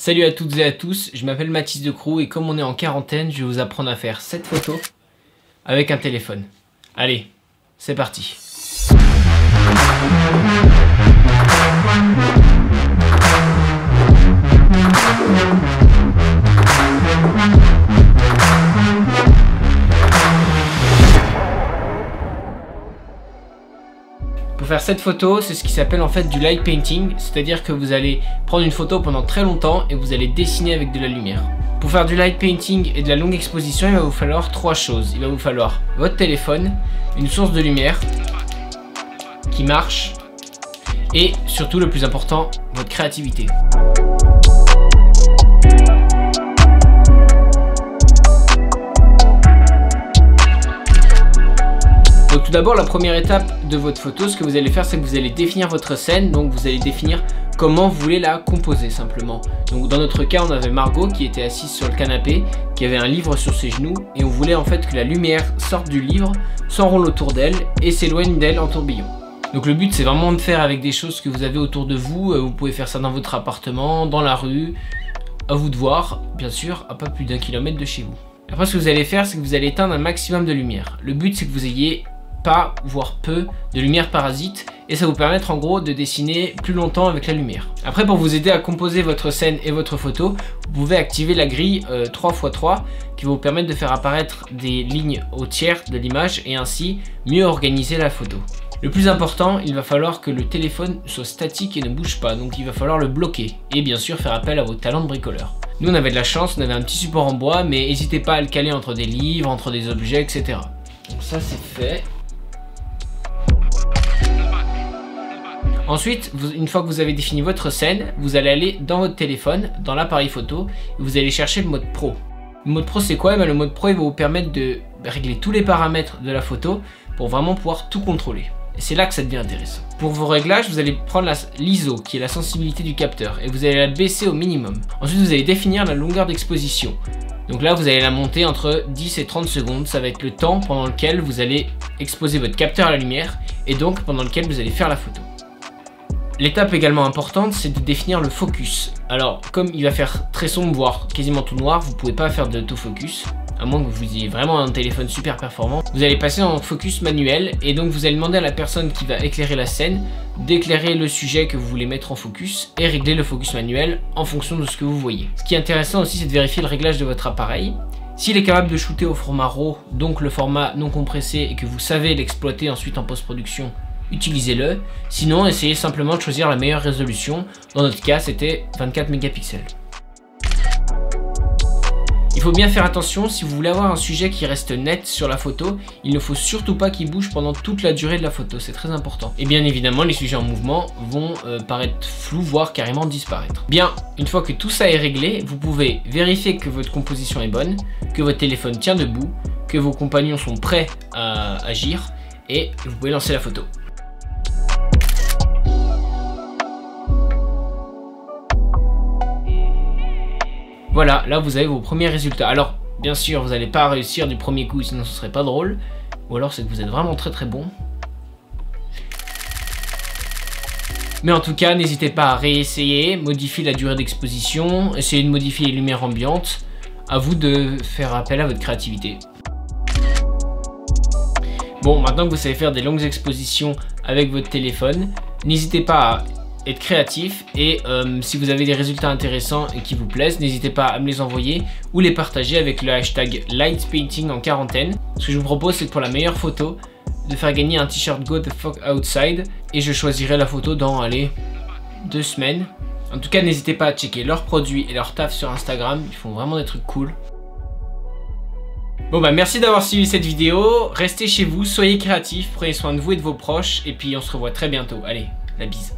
Salut à toutes et à tous, je m'appelle Mathis Decroux et comme on est en quarantaine, je vais vous apprendre à faire cette photo avec un téléphone. Allez, c'est parti. Pour faire cette photo, c'est ce qui s'appelle en fait du light painting, c'est-à-dire que vous allez prendre une photo pendant très longtemps et vous allez dessiner avec de la lumière. Pour faire du light painting et de la longue exposition, il va vous falloir trois choses. Il va vous falloir votre téléphone, une source de lumière qui marche et surtout le plus important, votre créativité. Donc tout d'abord, la première étape de votre photo, ce que vous allez faire, c'est que vous allez définir votre scène. Donc vous allez définir comment vous voulez la composer simplement. Donc dans notre cas, on avait Margot qui était assise sur le canapé, qui avait un livre sur ses genoux et on voulait en fait que la lumière sorte du livre, s'enroule autour d'elle et s'éloigne d'elle en tourbillon. Donc le but, c'est vraiment de faire avec des choses que vous avez autour de vous. Vous pouvez faire ça dans votre appartement, dans la rue, à vous de voir, bien sûr, à pas plus d'1 kilomètre de chez vous. Après, ce que vous allez faire, c'est que vous allez éteindre un maximum de lumière. Le but, c'est que vous ayez pas, voire peu, de lumière parasite et ça vous permettre en gros de dessiner plus longtemps avec la lumière. Après, pour vous aider à composer votre scène et votre photo, vous pouvez activer la grille 3x3 qui va vous permettre de faire apparaître des lignes au tiers de l'image et ainsi mieux organiser la photo. Le plus important, il va falloir que le téléphone soit statique et ne bouge pas, donc il va falloir le bloquer et bien sûr faire appel à vos talents de bricoleur. Nous on avait de la chance, on avait un petit support en bois, mais n'hésitez pas à le caler entre des livres, entre des objets, etc. Donc ça c'est fait. Ensuite, une fois que vous avez défini votre scène, vous allez aller dans votre téléphone, dans l'appareil photo, et vous allez chercher le mode pro. Le mode pro c'est quoi? Le mode pro il va vous permettre de régler tous les paramètres de la photo pour vraiment pouvoir tout contrôler. Et c'est là que ça devient intéressant. Pour vos réglages, vous allez prendre l'ISO, qui est la sensibilité du capteur, et vous allez la baisser au minimum. Ensuite, vous allez définir la longueur d'exposition. Donc là, vous allez la monter entre 10 et 30 secondes. Ça va être le temps pendant lequel vous allez exposer votre capteur à la lumière, et donc pendant lequel vous allez faire la photo. L'étape également importante, c'est de définir le focus. Alors, comme il va faire très sombre, voire quasiment tout noir, vous ne pouvez pas faire d'autofocus, à moins que vous ayez vraiment un téléphone super performant. Vous allez passer en focus manuel, et donc vous allez demander à la personne qui va éclairer la scène d'éclairer le sujet que vous voulez mettre en focus et régler le focus manuel en fonction de ce que vous voyez. Ce qui est intéressant aussi, c'est de vérifier le réglage de votre appareil. S'il est capable de shooter au format RAW, donc le format non compressé, et que vous savez l'exploiter ensuite en post-production, utilisez-le. Sinon, essayez simplement de choisir la meilleure résolution. Dans notre cas, c'était 24 mégapixels. Il faut bien faire attention, si vous voulez avoir un sujet qui reste net sur la photo, il ne faut surtout pas qu'il bouge pendant toute la durée de la photo, c'est très important. Et bien évidemment, les sujets en mouvement vont paraître flous, voire carrément disparaître. Bien, une fois que tout ça est réglé, vous pouvez vérifier que votre composition est bonne, que votre téléphone tient debout, que vos compagnons sont prêts à agir, et vous pouvez lancer la photo. Voilà, là vous avez vos premiers résultats. Alors, bien sûr, vous n'allez pas réussir du premier coup, sinon ce serait pas drôle. Ou alors c'est que vous êtes vraiment très bon. Mais en tout cas, n'hésitez pas à réessayer, modifier la durée d'exposition, essayer de modifier les lumières ambiantes. À vous de faire appel à votre créativité. Bon, maintenant que vous savez faire des longues expositions avec votre téléphone, n'hésitez pas à être créatif et si vous avez des résultats intéressants et qui vous plaisent, n'hésitez pas à me les envoyer ou les partager avec le hashtag lightpainting en quarantaine. Ce que je vous propose, c'est que pour la meilleure photo, de faire gagner un t-shirt Go the fuck outside et je choisirai la photo dans, allez, 2 semaines. En tout cas, n'hésitez pas à checker leurs produits et leur taf sur Instagram, ils font vraiment des trucs cool. Bon bah merci d'avoir suivi cette vidéo, restez chez vous, soyez créatifs, prenez soin de vous et de vos proches et puis on se revoit très bientôt. Allez, la bise.